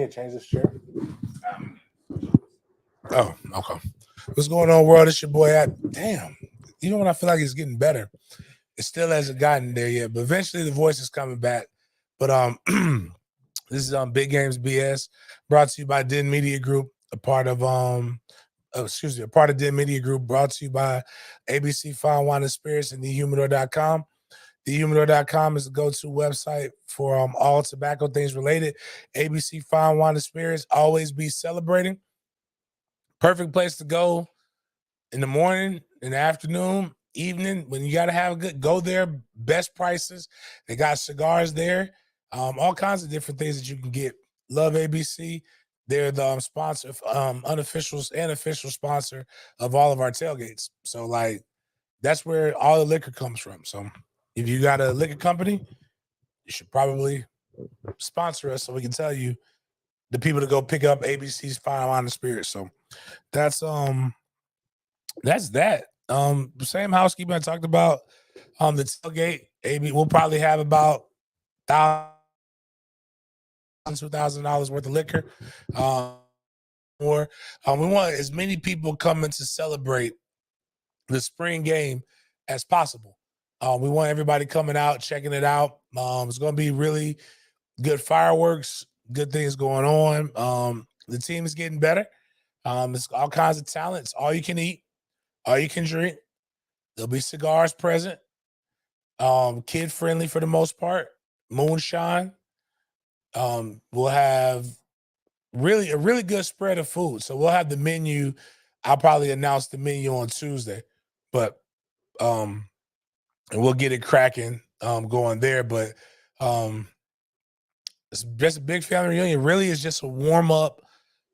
need to change this chair? Oh, okay. What's going on, world? It's your boy. Damn. Even when I feel like it's getting better, it still hasn't gotten there yet. But eventually, the voice is coming back. But this is Big Games BS, brought to you by Den Media Group, a part of Den Media Group, brought to you by ABC Fine Wine and Spirits and TheHumidor.com. TheHumidor.com is the go-to website for all tobacco things related. ABC Fine Wine and Spirits, always be celebrating. Perfect place to go in the morning, in the afternoon, evening, when you got to have a good, go there, best prices. They got cigars there, all kinds of different things that you can get. Love ABC. They're the sponsor, unofficial and official sponsor of all of our tailgates. So, like, that's where all the liquor comes from. So, if you got a liquor company, you should probably sponsor us so we can tell you the people to go pick up ABC's Fine Wine and Spirits. So, that's that. Same housekeeping I talked about. The tailgate, AB, we'll probably have about $2,000 worth of liquor. We want as many people coming to celebrate the spring game as possible. We want everybody coming out, checking it out. It's going to be really good fireworks, good things going on. The team is getting better. It's all kinds of talents. All you can eat, all you can drink. There'll be cigars present. Kid friendly for the most part. Moonshine. We'll have a really good spread of food. So we'll have the menu. I'll probably announce the menu on Tuesday, but and we'll get it cracking going there. But it's just a big family reunion. Really, is just a warm up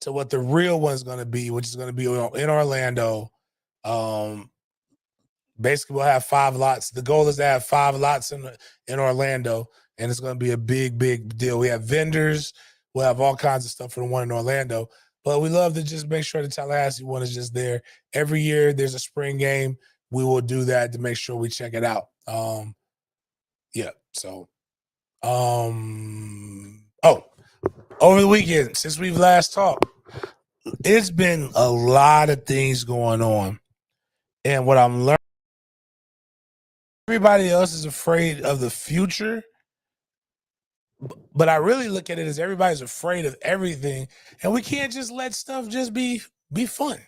to what the real one's going to be, which is going to be in Orlando. Basically, we'll have 5 lots. The goal is to have 5 lots in Orlando, and it's going to be a big deal. We have vendors. We'll have all kinds of stuff for the one in Orlando. But we love to just make sure the Tallahassee one is just there. Every year there's a spring game. We will do that to make sure we check it out. Yeah. So, over the weekend, since we've last talked, it's been a lot of things going on. And what I'm learning, everybody else is afraid of the future. But I really look at it as everybody's afraid of everything. And we can't just let stuff just be fun.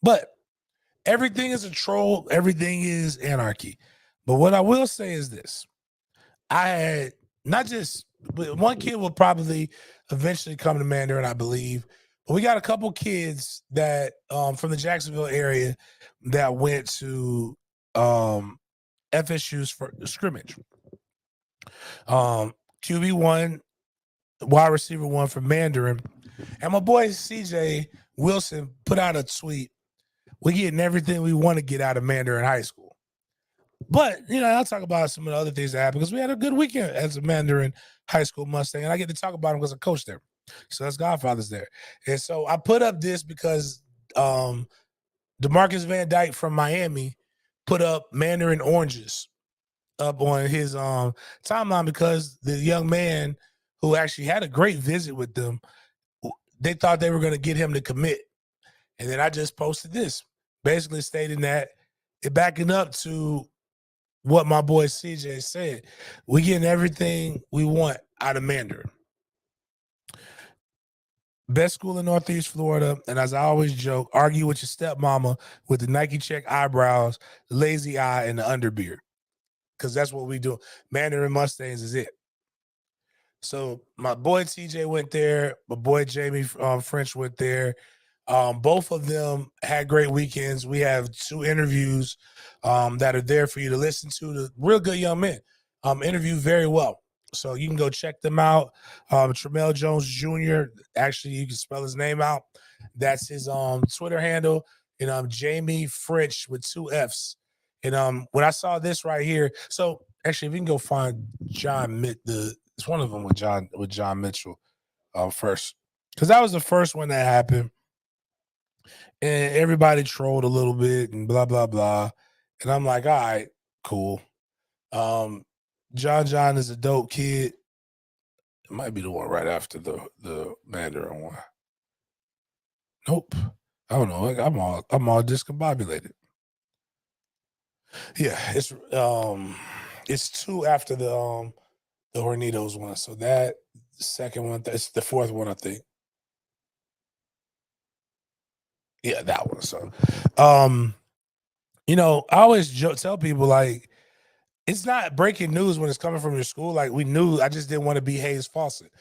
But everything is a troll. Everything is anarchy. But what I will say is this. I had not just one kid will probably eventually come to Mandarin, I believe. But we got a couple kids that from the Jacksonville area that went to FSU's for scrimmage. QB1, wide receiver 1 for Mandarin. And my boy CJ Wilson put out a tweet. We're getting everything we want to get out of Mandarin High School. But, I'll talk about some of the other things that happened because we had a good weekend as a Mandarin High School Mustang. And I get to talk about him because I coach there. So that's Godfather's there. And so I put up this because DeMarcus Van Dyke from Miami put up Mandarin oranges up on his timeline because the young man who actually had a great visit with them, they thought they were going to get him to commit. And then I just posted this, basically stating that it backing up to what my boy CJ said. We're getting everything we want out of Mandarin. Best school in Northeast Florida, and as I always joke, argue with your stepmama with the Nike check eyebrows, the lazy eye, and the underbeard. Because that's what we do. Mandarin Mustangs is it. So my boy TJ went there. My boy Jamie French went there. Both of them had great weekends. We have 2 interviews that are there for you to listen to. The real good young men interview very well. So you can go check them out. Tramel Jones Jr., actually, you can spell his name out. That's his Twitter handle. And Jamie French with 2 Fs. And when I saw this right here, so actually, if you can go find John it's one of them with John Mitchell first, because that was the first one that happened, and everybody trolled a little bit and blah blah blah, and I'm like, all right, cool. John is a dope kid. It might be the one right after the Mandarin one. Nope. I don't know. I'm all discombobulated. Yeah, it's 2 after the Hornitos one. So that second one, that's the 4th one, I think. Yeah, that one. So, I always tell people like it's not breaking news when it's coming from your school. Like we knew, I just didn't want to be Hayes Fawcett.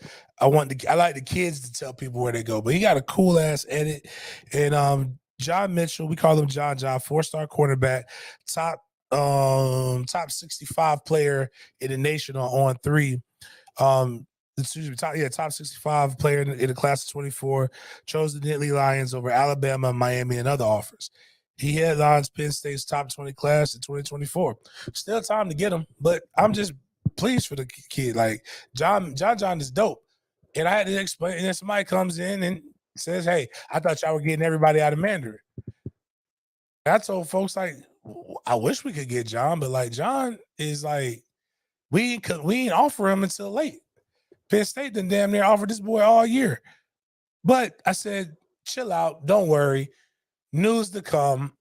I like the kids to tell people where they go, but he got a cool ass edit. And John Mitchell, we call him John, 4-star cornerback, top 65 player in the nation on 3. Top 65 player in the class of 24, chose the Nittany Lions over Alabama, Miami, and other offers. He headlines Penn State's top 20 class in 2024. Still time to get him, but I'm just pleased for the kid. Like John is dope. And I had to explain, and then somebody comes in and says, "Hey, I thought y'all were getting everybody out of Mandarin." I told folks like, I wish we could get John, but like John is like, we ain't offer him until late. Penn State done damn near offered this boy all year. But I said, chill out. Don't worry. News to come,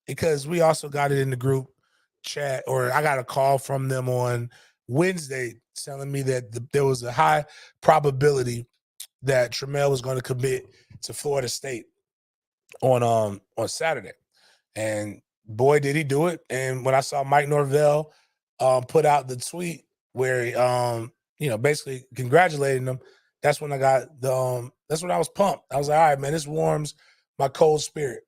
because we also got it in the group chat, or I got a call from them on Wednesday telling me that there was a high probability that Trammell was going to commit to Florida State on Saturday. And boy, did he do it. And when I saw Mike Norvell put out the tweet where basically congratulating him, that's when I got that's when I was pumped. I was like, all right, man, this warms my cold spirit.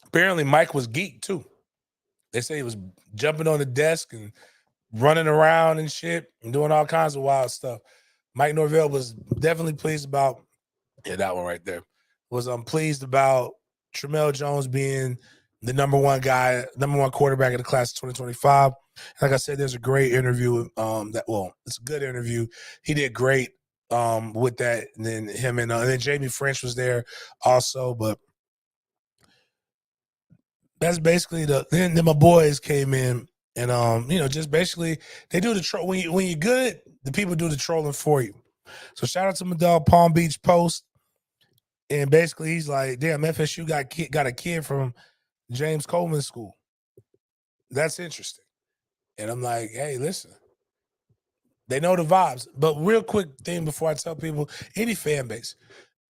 Apparently Mike was geeked too. They say he was jumping on the desk and running around and shit and doing all kinds of wild stuff. Mike Norvell was definitely pleased about that one right there. Was pleased about Trammell Jones being the number one quarterback in the class of 2025. Like I said, there's a great interview. It's a good interview. He did great with that. And then him and then Jamie French was there also. But that's basically then my boys came in and just basically they do the troll. When you're good, the people do the trolling for you. So shout out to my dog Palm Beach Post. And basically, he's like, damn, FSU got a kid from James Coleman School. That's interesting. And I'm like, hey, listen, they know the vibes. But real quick thing before I tell people, any fan base,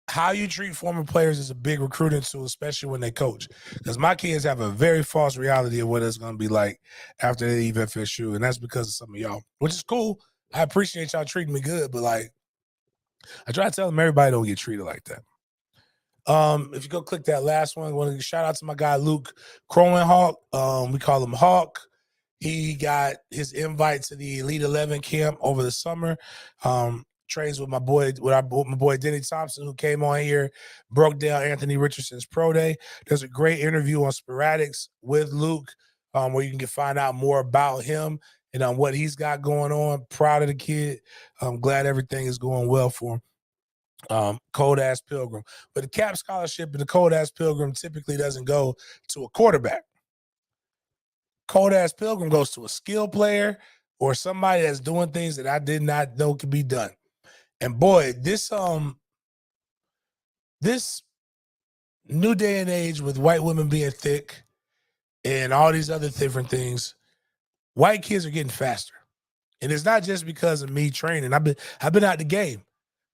how you treat former players is a big recruiting tool, especially when they coach. Because my kids have a very false reality of what it's going to be like after they leave FSU. And that's because of some of y'all, which is cool. I appreciate y'all treating me good. But like, I try to tell them everybody don't get treated like that. If you go click that last one, I want to shout out to my guy Luke Crowenhawk. We call him Hawk. He got his invite to the Elite 11 camp over the summer. Trains with my boy Denny Thompson, who came on here, broke down Anthony Richardson's pro day. There's a great interview on Sporadics with Luke, where you can find out more about him and what he's got going on. Proud of the kid. I'm glad everything is going well for him. Cold ass Pilgrim, but the cap scholarship and the cold ass Pilgrim typically doesn't go to a quarterback. Cold ass Pilgrim goes to a skill player or somebody that's doing things that I did not know could be done. And boy, this new day and age with white women being thick and all these other different things, white kids are getting faster. And it's not just because of me training. I've been out the game.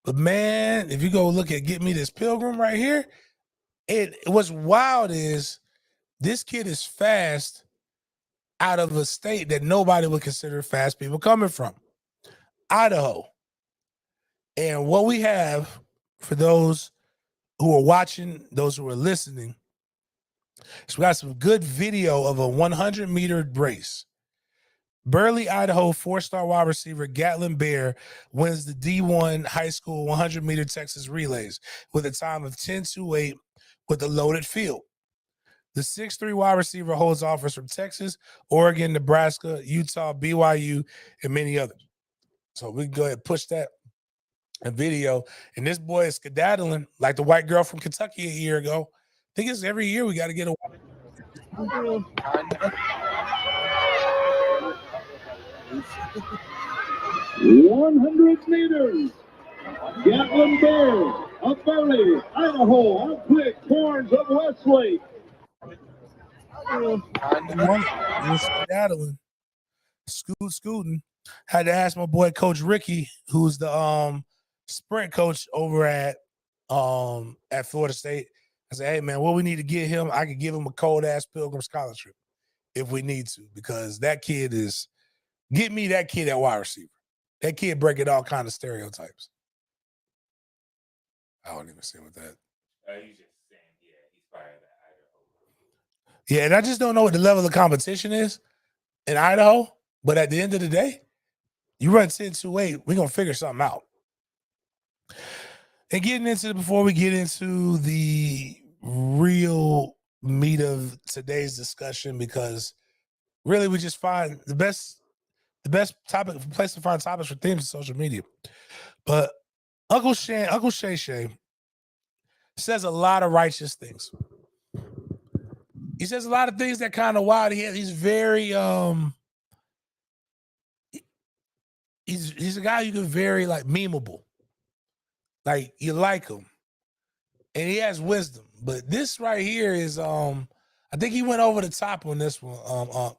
But man, if you go look at Get Me This Pilgrim right here, what's wild is this kid is fast out of a state that nobody would consider fast people coming from, Idaho. And what we have for those who are watching, those who are listening, is we got some good video of a 100-meter race. Burley, Idaho, 4-star wide receiver Gatlin Bear wins the D1 high school 100-meter Texas relays with a time of 10:28 with a loaded field. The 6'3" wide receiver holds offers from Texas, Oregon, Nebraska, Utah, BYU, and many others. So we can go ahead and push that video. And this boy is skedaddling like the white girl from Kentucky a year ago. I think it's every year we got to get a 100 meters. Gatlinburg of Burley, Idaho, outquick Torrance of Westlake. Skedaddling. Scooting. Had to ask my boy Coach Ricky, who's the sprint coach over at Florida State. I said, hey man, what we need to get him, I could give him a cold ass Pilgrim scholarship if we need to, because that kid is get me that kid at wide receiver. That kid breaking all kind of stereotypes. I don't even see what that. You just saying, yeah, he's fired at Idaho. Yeah, and I just don't know what the level of competition is in Idaho. But at the end of the day, you run 10-2-8, we're gonna figure something out. And before we get into the real meat of today's discussion, because really we just find the best place to find topics for themes in social media. But Uncle Shay Shay says a lot of righteous things. He says a lot of things that kind of wild. He's very he's a guy you can very like memeable. Like you like him. And he has wisdom. But this right here is I think he went over the top on this one, Unc.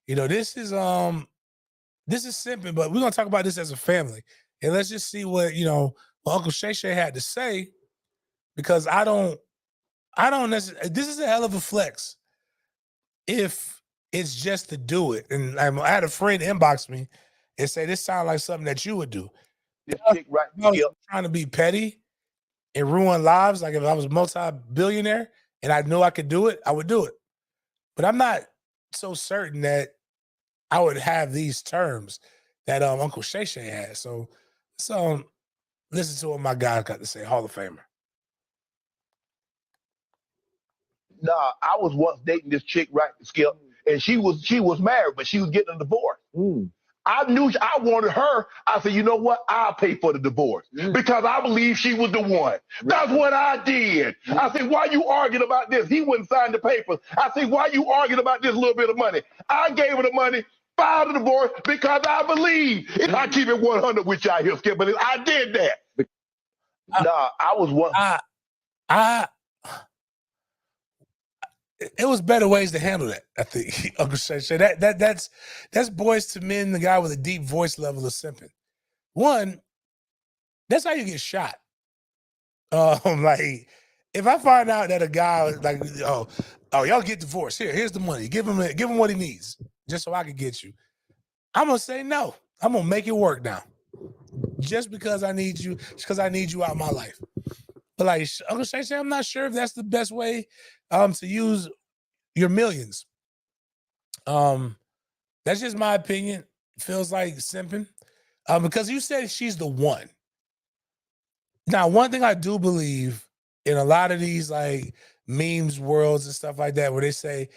You know, this is simping, but we're gonna talk about this as a family. And let's just see what, what Uncle Shay Shay had to say, because I don't necessarily, this is a hell of a flex if it's just to do it. And I had a friend inbox me and say, this sounds like something that you would do. This chick right trying to be petty and ruin lives. Like if I was a multi-billionaire and I knew I could do it, I would do it. But I'm not so certain that I would have these terms that Uncle Shay Shay has. So listen to what my guy got to say, Hall of Famer. Nah, I was once dating this chick, right, Skip, and she was married, but she was getting a divorce. I knew I wanted her. I said, you know what? I'll pay for the divorce because I believe she was the one. That's what I did. I said, why you arguing about this? He wouldn't sign the papers. I said, why you arguing about this little bit of money? I gave her the money, filed the divorce because I believe. I keep it 100 with y'all here, Skip, but I did that. Nah, I was one. It was better ways to handle that, I think. Uncle Shay Shay. That's Boys to Men, the guy with a deep voice level of simping. One, that's how you get shot. Like if I find out that a guy like, oh, y'all get divorced. Here's the money. Give him what he needs, just so I can get you. I'm gonna say no. I'm gonna make it work now. Just because I need you, out of my life. But like Uncle Shay Shay, I'm not sure if that's the best way to use your millions. That's just my opinion. Feels like simping. Because you said she's the one. Now, one thing I do believe in a lot of these like memes worlds and stuff like that, where they say,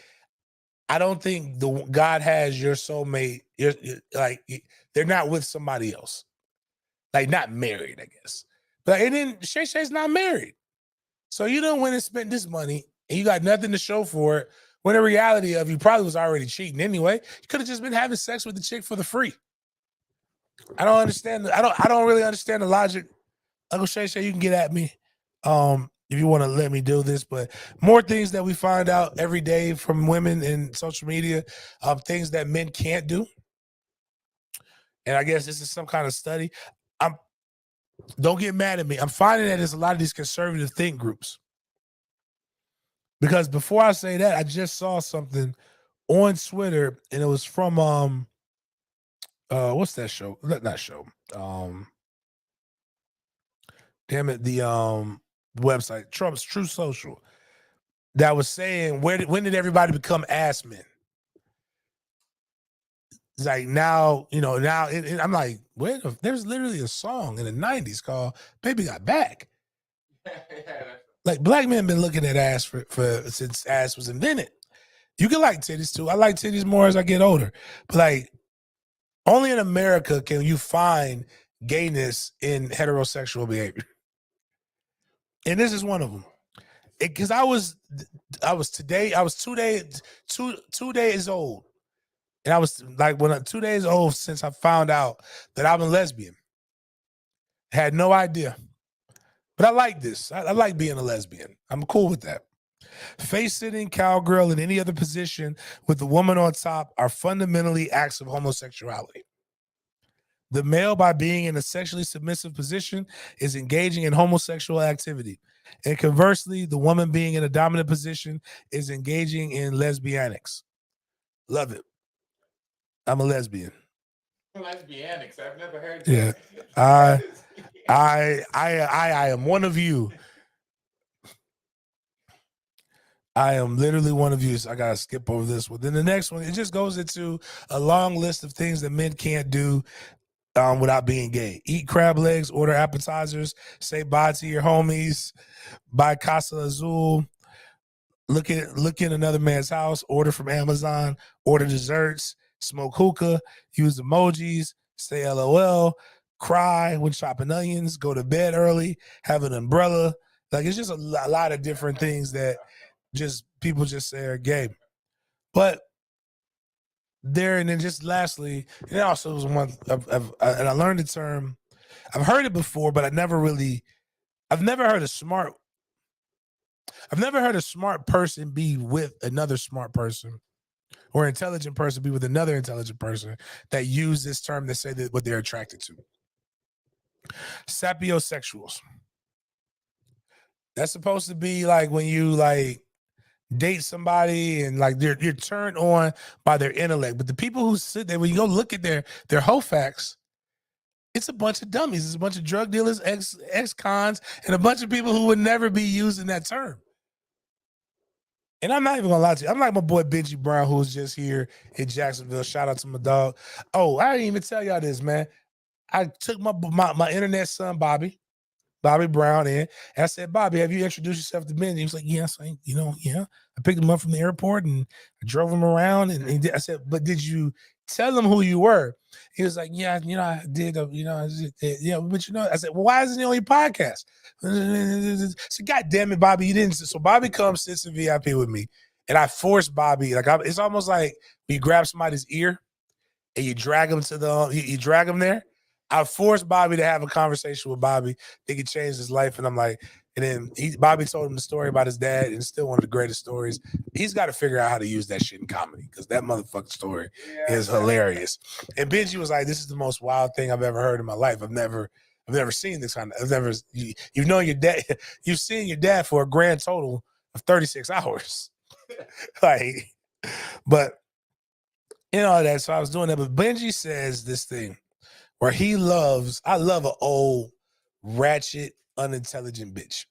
I don't think God has your soulmate. You're like they're not with somebody else, like not married, I guess. But and then Shay Shay's not married, so you don't went and spent this money and you got nothing to show for it. When the reality of you probably was already cheating anyway. You could have just been having sex with the chick for the free. I don't understand. I don't really understand the logic. Uncle Shay Shay, you can get at me if you want to let me do this. But more things that we find out every day from women in social media, things that men can't do. And I guess this is some kind of study. Don't get mad at me. I'm finding that there's a lot of these conservative think groups. Because before I say that, I just saw something on Twitter, and it was from what's that show? Not show. Damn it, the website, Trump's True Social, that was saying when did everybody become ass men? It's like now, I'm like, wait, there's literally a song in the 90s called Baby Got Back. Like black men been looking at ass for since ass was invented. You can like titties too. I like titties more as I get older. But like only in America can you find gayness in heterosexual behavior. And this is one of them. Because I was 2 days old And I was like, 2 days old since I found out that I'm a lesbian. Had no idea. But I like this. I like being a lesbian. I'm cool with that. Face sitting, cowgirl, and any other position with the woman on top are fundamentally acts of homosexuality. The male, by being in a sexually submissive position, is engaging in homosexual activity. And conversely, the woman being in a dominant position is engaging in lesbianics. Love it. I'm a lesbian. Lesbianics. I've never heard that. Yeah. I am one of you. I am literally one of you. So I gotta skip over this one. Then the next one, it just goes into a long list of things that men can't do without being gay. Eat crab legs, order appetizers, say bye to your homies, buy Casa Azul, look in another man's house, order from Amazon, order desserts, smoke hookah, use emojis, say LOL, cry when chopping onions, go to bed early, have an umbrella. Like, it's just a lot of different things that just people just say are gay. But there, and then just lastly, and also was one and I learned the term. I've heard it before, but I've never heard a smart person be with another smart person, or intelligent person be with another intelligent person that use this term to say that what they're attracted to. Sapiosexuals. That's supposed to be like when you like date somebody and like you're turned on by their intellect. But the people who sit there, when you go look at their whole facts, it's a bunch of dummies. It's a bunch of drug dealers, ex-cons, and a bunch of people who would never be using that term. And I'm not even gonna lie to you. I'm like my boy Benji Brown, who was just here in Jacksonville. Shout out to my dog. Oh, I didn't even tell y'all this, man. I took my internet son, Bobby Brown, in, and I said, Bobby, have you introduced yourself to Benji? He was like, yes, yeah. I picked him up from the airport and I drove him around. And I said, but did you tell him who you were? He was like, yeah, I did, but I said, well, why isn't he on your podcast? So, God damn it, Bobby, you didn't. So Bobby comes, sits in VIP with me, and I force Bobby, it's almost like you grab somebody's ear and you drag him you drag him there. I forced Bobby to have a conversation with Bobby. He could change his life. And I'm like, and then Bobby told him the story about his dad, and it's still one of the greatest stories. He's got to figure out how to use that shit in comedy, because that motherfucking story is hilarious. And Benji was like, this is the most wild thing I've ever heard in my life. I've never seen this kind of, you've known your dad, you've seen your dad for a grand total of 36 hours. Like, but that. So I was doing that. But Benji says this thing where I love an old, ratchet, unintelligent bitch.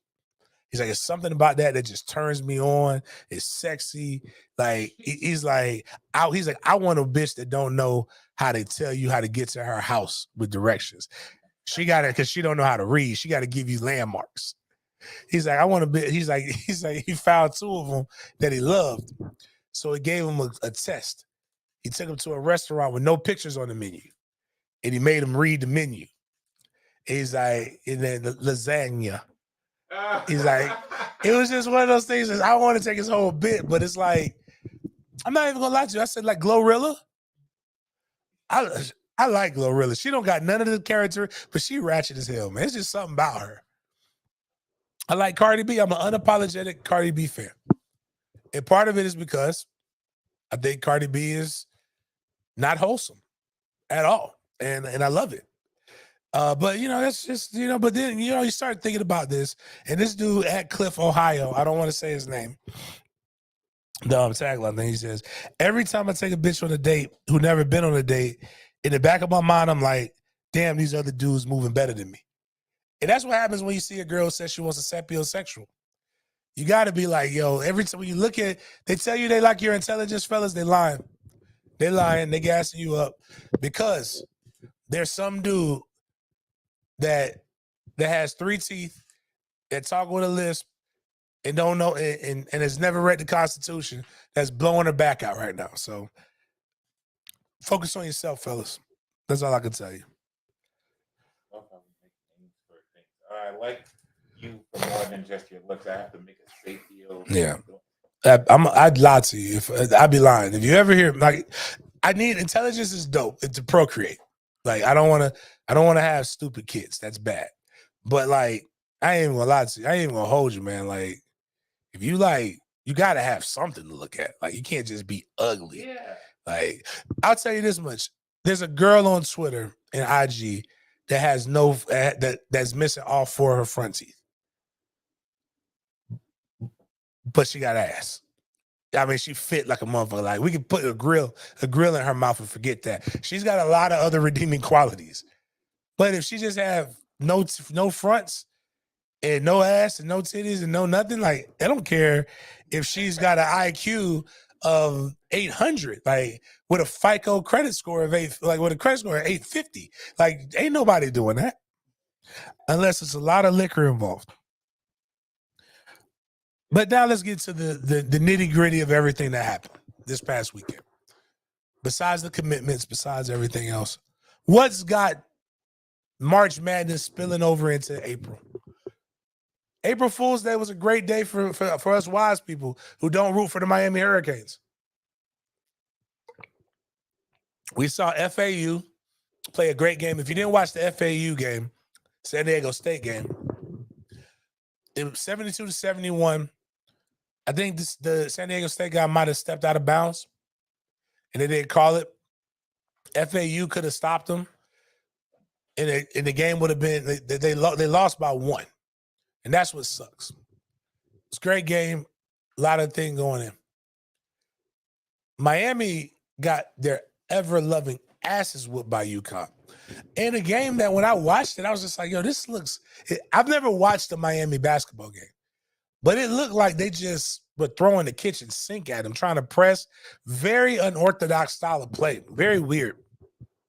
He's like, it's something about that just turns me on. It's sexy. Like, he's like, I want a bitch that don't know how to tell you how to get to her house with directions. She got it because she don't know how to read. She got to give you landmarks. He's like, I want a bitch. He's like, he found two of them that he loved. So he gave him a test. He took him to a restaurant with no pictures on the menu, and he made him read the menu. He's like, and then the lasagna. He's like, it was just one of those things. I want to take his whole bit, but it's like, I'm not even gonna lie to you. I said, like, Glorilla. I like Glorilla. She don't got none of the character, but she ratchet as hell, man. It's just something about her. I like Cardi B. I'm an unapologetic Cardi B fan. And part of it is because I think Cardi B is not wholesome at all. And I love it. But that's just, but then, you start thinking about this, and this dude at Cliff, Ohio, I don't want to say his name. The tagline thing, he says, every time I take a bitch on a date who never been on a date, in the back of my mind, I'm like, damn, these other dudes moving better than me. And that's what happens when you see a girl who says she wants a sapiosexual. You got to be like, yo, every time when you look at, they tell you they like your intelligence, fellas, they lying. They lying, they gassing you up, because there's some dude that has 3 teeth, that talk with a lisp, and don't know, and has never read the Constitution, that's blowing her back out right now. So focus on yourself, fellas. That's all I can tell you. I like you for more than just your looks. I have to make a straight deal. Yeah. I'd lie to you if I'd be lying. If you ever hear, like, I need intelligence is dope. It's to procreate. Like I don't want to have stupid kids. That's bad. But like I ain't even gonna lie to you. I ain't even gonna hold you, man. Like if you like, you gotta have something to look at. Like you can't just be ugly. Yeah. Like I'll tell you this much: there's a girl on Twitter and IG that has that's missing all 4 of her front teeth, but she got ass. I mean, she fit like a motherfucker. Like we could put a grill in her mouth and forget that. She's got a lot of other redeeming qualities. But if she just have no fronts and no ass and no titties and no nothing, like I don't care if she's got an IQ of 800, like with a FICO credit score of 8, like with a credit score of 850. Like ain't nobody doing that unless it's a lot of liquor involved. But now let's get to the nitty gritty of everything that happened this past weekend. Besides the commitments, besides everything else, what's got March Madness spilling over into April? April Fool's Day was a great day for us wise people who don't root for the Miami Hurricanes. We saw FAU play a great game. If you didn't watch the FAU game, San Diego State game, it was 72-71. I think the San Diego State guy might have stepped out of bounds, and they didn't call it. FAU could have stopped them, and the game would have been they lost by 1, and that's what sucks. It's a great game, a lot of things going in. Miami got their ever-loving asses whooped by UConn. In a game that when I watched it, I was just like, yo, this looks – I've never watched a Miami basketball game, but it looked like they just were throwing the kitchen sink at them, trying to press. Very unorthodox style of play. Very weird.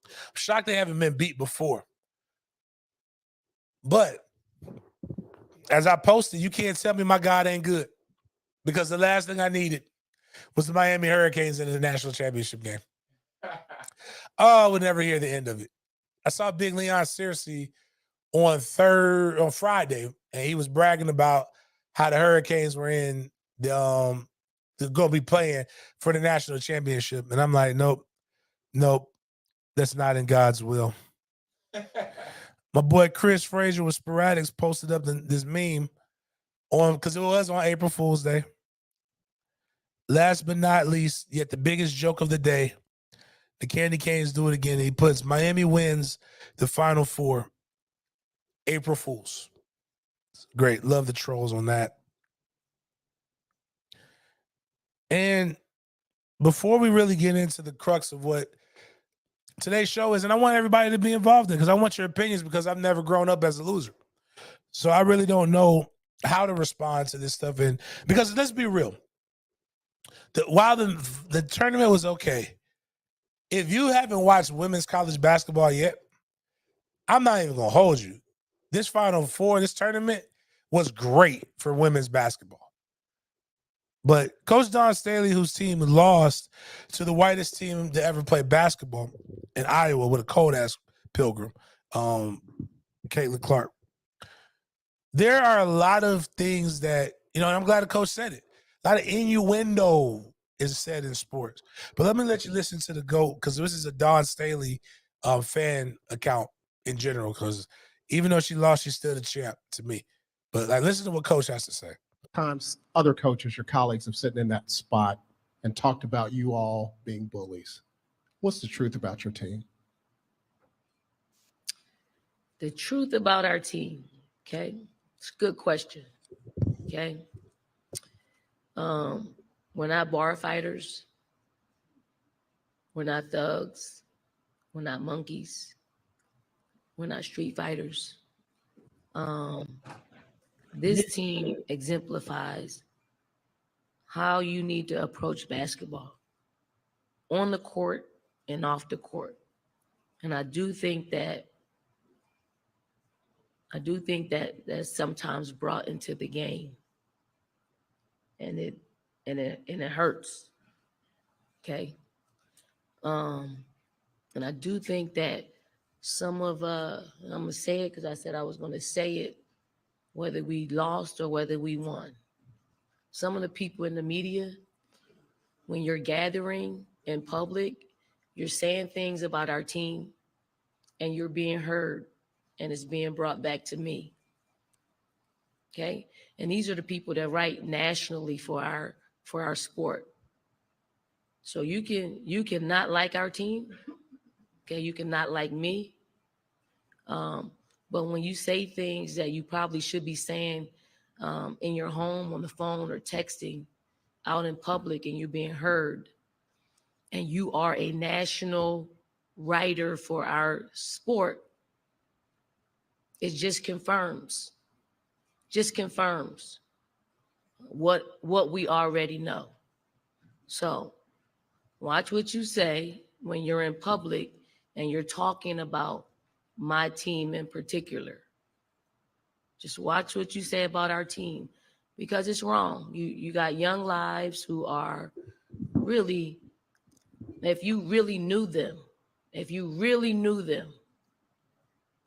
I'm shocked they haven't been beat before. But as I posted, you can't tell me my God ain't good, because the last thing I needed was the Miami Hurricanes in the national championship game. Oh, I would never hear the end of it. I saw Big Leon Searcy on Friday, and he was bragging about how the Hurricanes were in they're going to be playing for the national championship. And I'm like, nope, that's not in God's will. My boy Chris Frazier with Sporadics posted up this meme because it was on April Fool's Day. Last but not least, yet the biggest joke of the day, the Candy Canes do it again. He puts Miami wins the Final Four. April Fools. Great. Love the trolls on that. And before we really get into the crux of what today's show is, and I want everybody to be involved in, because I want your opinions, because I've never grown up as a loser. So I really don't know how to respond to this stuff. And because let's be real, while the tournament was okay, if you haven't watched women's college basketball yet, I'm not even going to hold you. This Final Four, this tournament was great for women's basketball. But Coach Don Staley, whose team lost to the whitest team to ever play basketball in Iowa with a cold-ass Pilgrim, Caitlin Clark. There are a lot of things that, and I'm glad the coach said it. A lot of innuendo is said in sports. But let me let you listen to the GOAT, because this is a Don Staley fan account in general, because even though she lost, she's still the champ to me. But listen to what Coach has to say. Times other coaches, your colleagues, have sitting in that spot and talked about you all being bullies. What's the truth about your team? The truth about our team, okay? It's a good question, okay? We're not bar fighters. We're not thugs. We're not monkeys. We're not street fighters. This team exemplifies how you need to approach basketball on the court and off the court. And I do think that that's sometimes brought into the game, and it hurts. Okay. And I do think that some of I'm gonna say it because I said I was gonna say it, whether we lost or whether we won. Some of the people in the media, when you're gathering in public You're saying things about our team, and you're being heard, and it's being brought back to me. Okay? And these are the people that write nationally for our sport. So you can not like our team. Okay, you can not like me. But when you say things that you probably should be saying in your home, on the phone, or texting out in public, and you're being heard, and you are a national writer for our sport, it just confirms what we already know. So watch what you say when you're in public and you're talking about my team in particular. Just watch what you say about our team, because it's wrong. You got young lives who are really, if you really knew them,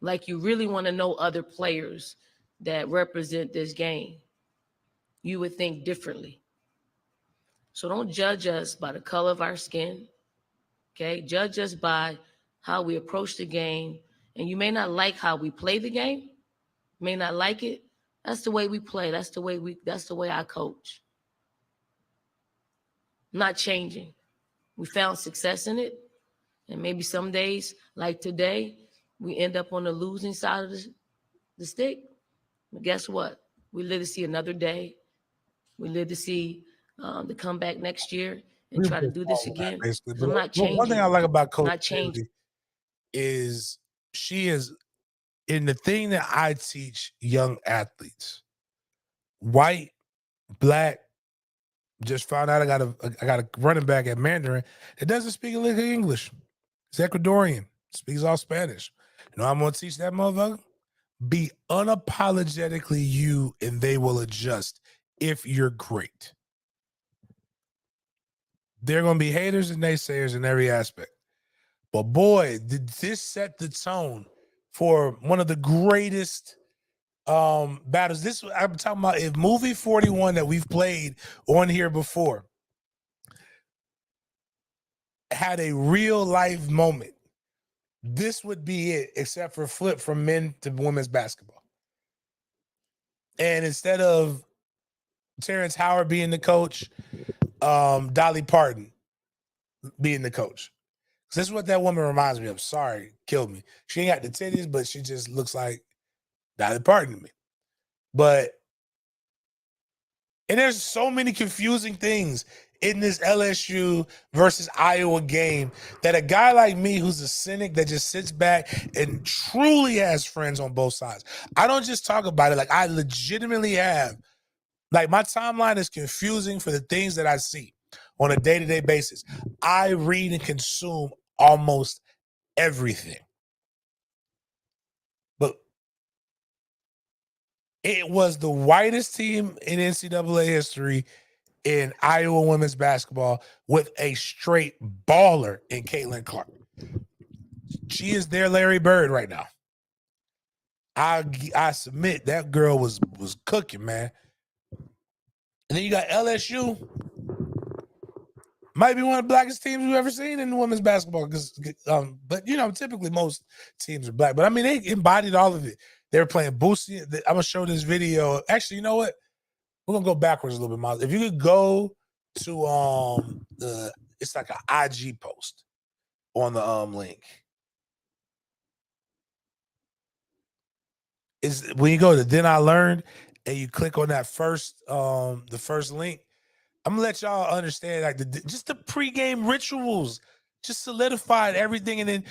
like you really want to know other players that represent this game, you would think differently. So don't judge us by the color of our skin. Okay? Judge us by how we approach the game. And you may not like how we play the game, may not like it. That's the way we play. That's the way I coach. Not changing. We found success in it. And maybe some days, like today, we end up on the losing side of the stick. But guess what? We live to see another day. We live to see the comeback next year and try to do this again. Basically, I'm not but one thing I changing. like about Coach Not changing. Haley is she is in the thing that I teach young athletes, white, black. Just found out I got a running back at Mandarin that doesn't speak a lick of English. It's Ecuadorian, speaks all Spanish. You know, I'm gonna teach that motherfucker. Be unapologetically you, and they will adjust if you're great. There are gonna be haters and naysayers in every aspect. But boy, did this set the tone for one of the greatest battles. This I'm talking about, if movie 41 that we've played on here before had a real life moment, this would be it, except for flip from men to women's basketball. And instead of Terrence Howard being the coach, Dolly Parton being the coach. This is what that woman reminds me of. Sorry, killed me. She ain't got the titties, but she just looks like Dolly Parton to me. And there's so many confusing things in this LSU versus Iowa game that a guy like me, who's a cynic that just sits back and truly has friends on both sides. I don't just talk about it. Like, I legitimately have. Like, my timeline is confusing for the things that I see on a day-to-day basis. I read and consume almost everything. But it was the whitest team in NCAA history in Iowa women's basketball with a straight baller in Caitlin Clark. She is their Larry Bird right now. I submit that girl was cooking, man. And then you got LSU. Might be one of the blackest teams we've ever seen in women's basketball. But you know, typically most teams are black. But I mean, they embodied all of it. They were playing Boosie. I'm gonna show this video. Actually, you know what? We're gonna go backwards a little bit, Miles. If you could go to it's like an IG post on the link. Is when you go to Then I Learned and you click on that the first link. I'm gonna let y'all understand, like, just the pregame rituals just solidified everything, and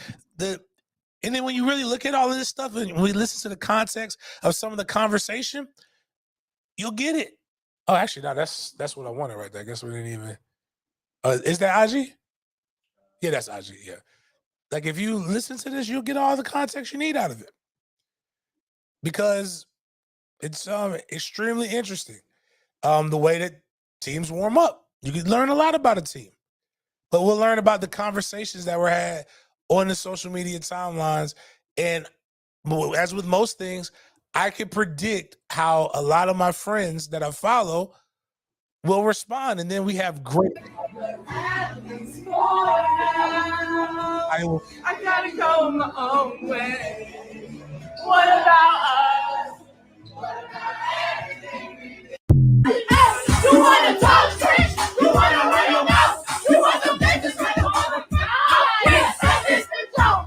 then when you really look at all of this stuff and we listen to the context of some of the conversation, you'll get it. Oh, actually, no, that's what I wanted right there. I guess we didn't even. Is that IG? Yeah, that's IG. Yeah, like, if you listen to this, you'll get all the context you need out of it, because it's extremely interesting. The way that teams warm up, you can learn a lot about a team, but we'll learn about the conversations that were had on the social media timelines. And as with most things, I can predict how a lot of my friends that I follow will respond. And then we have great. Iowa? I gotta go my own way. What about us? You wanna talk trash? You wanna run your mouth? You want the bitches run your mouth? We'll set this control.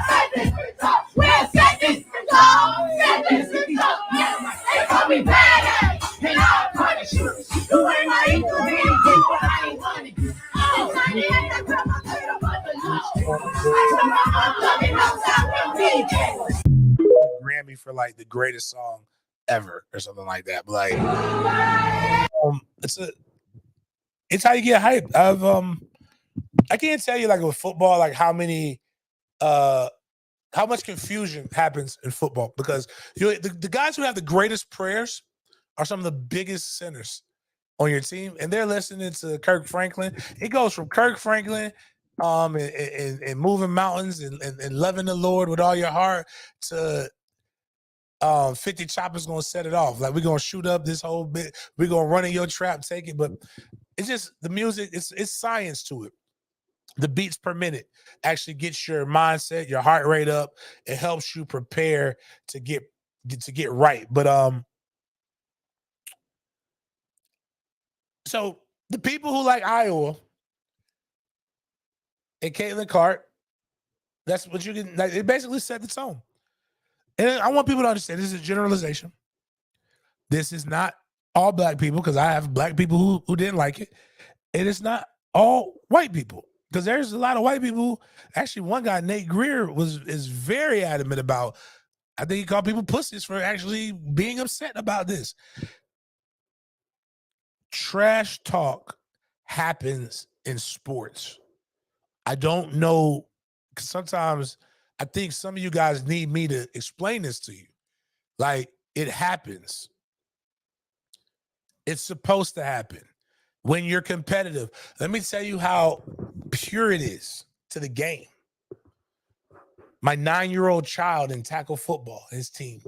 Set this control. We'll set this control. Set this control. They call me bad, and I'll punish you. You ain't my equal, man. Get what I ain't wanting. Oh, honey, I got my tail about the law. I got my loving outside with me. Grammy for like the greatest song ever or something like that. But like, it's how you get hype. I can't tell you like with football, like how much confusion happens in football because the guys who have the greatest prayers are some of the biggest sinners on your team, and they're listening to Kirk Franklin. It goes from Kirk Franklin, and moving mountains and loving the Lord with all your heart to 50 choppers gonna set it off. Like we're gonna shoot up this whole bit. We're gonna run in your trap, take it. But it's just the music. It's science to it. The beats per minute actually gets your mindset, your heart rate up. It helps you prepare to get right. But so the people who like Iowa and Caitlin Clark, that's what you can. Like, it basically set the tone. And I want people to understand this is a generalization. This is not all black people because I have black people who didn't like it. And it's not all white people because there's a lot of white people. Actually, one guy, Nate Greer, is very adamant about. I think he called people pussies for actually being upset about this. Trash talk happens in sports. I don't know, because sometimes I think some of you guys need me to explain this to you. Like, it happens. It's supposed to happen when you're competitive. Let me tell you how pure it is to the game. My 9-year-old child in tackle football, his team,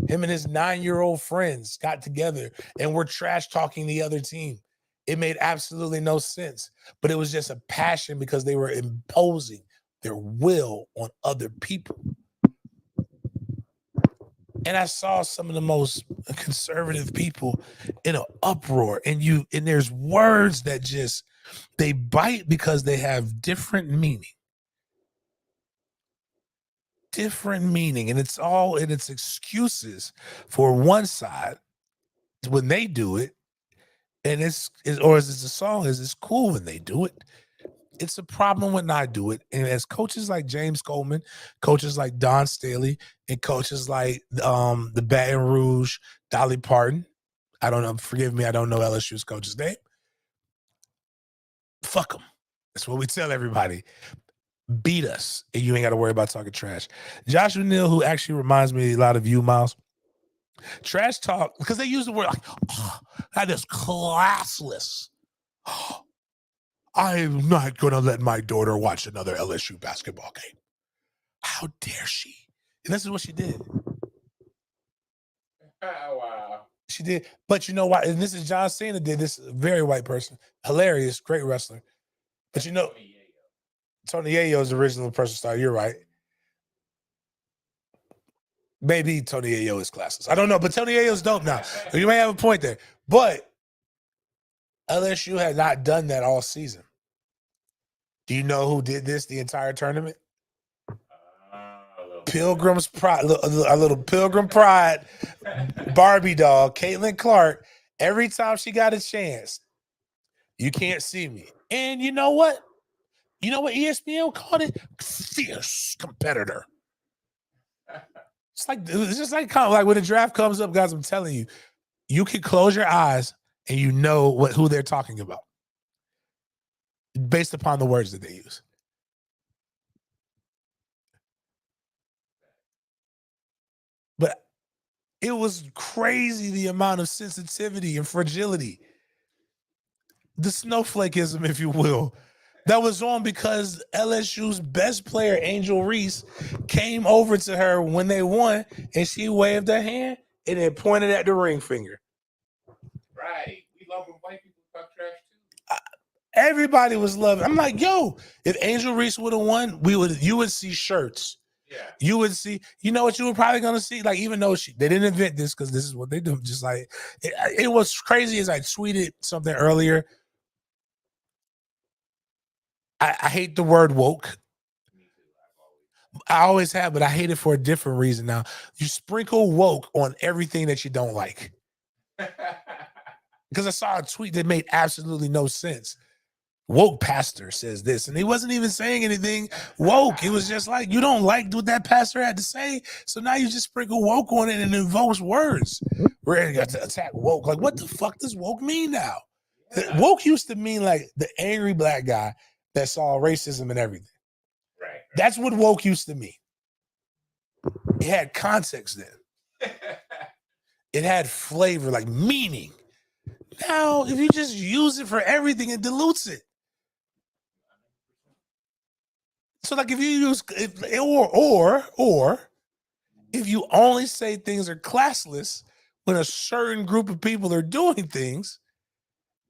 him and his 9-year-old friends got together and were trash talking the other team. It made absolutely no sense, but it was just a passion because they were imposing their will on other people. And I saw some of the most conservative people in an uproar, and there's words that just, they bite because they have different meaning. And it's all in its excuses for one side when they do it, and it's a song, it's cool when they do it. It's a problem when I do it. And as coaches like James Coleman, coaches like Don Staley, and coaches like the Baton Rouge, Dolly Parton, I don't know, forgive me, I don't know LSU's coach's name. Fuck them. That's what we tell everybody. Beat us, and you ain't got to worry about talking trash. Josh O'Neal, who actually reminds me a lot of you, Miles. Trash talk, because they use the word like, oh, that is classless. Oh, I'm not going to let my daughter watch another LSU basketball game. How dare she? And this is what she did. Oh, wow. She did. But you know why? And this is John Cena did this, very white person. Hilarious, great wrestler. But you know, Tony Yayo is the original person star. You're right. Maybe Tony Yayo is classless. I don't know, but Tony Yayo's dope now. You may have a point there. But LSU had not done that all season. Do you know who did this the entire tournament? Pilgrim's Pride, a little Pilgrim Pride Barbie doll, Caitlin Clark. Every time she got a chance, you can't see me. And you know what? You know what ESPN called it? Fierce competitor. It's just like when the draft comes up, guys. I'm telling you, you can close your eyes and you know who they're talking about based upon the words that they use. But it was crazy the amount of sensitivity and fragility, the snowflakeism, if you will, that was on because LSU's best player, Angel Reese, came over to her when they won, and she waved her hand and then pointed at the ring finger. Right. We love when white people talk trash too. Everybody was loving. I'm like, yo, if Angel Reese would have won, you would see shirts. Yeah. You would see, you know what you were probably gonna see? Like, even though they didn't invent this, because this is what they do, just like it was crazy as I tweeted something earlier. I hate the word woke. I always have, but I hate it for a different reason now. You sprinkle woke on everything that you don't like. Because I saw a tweet that made absolutely no sense. Woke pastor says this, and he wasn't even saying anything woke. It was just like, you don't like what that pastor had to say, so now you just sprinkle woke on it and it invokes words. We're going to attack woke. Like, what the fuck does woke mean now? Woke used to mean like the angry black guy that saw racism and everything. Right. That's what woke used to mean. It had context then. It had flavor, like meaning. Now, if you just use it for everything, it dilutes it. So, like, if you use or if you only say things are classless when a certain group of people are doing things,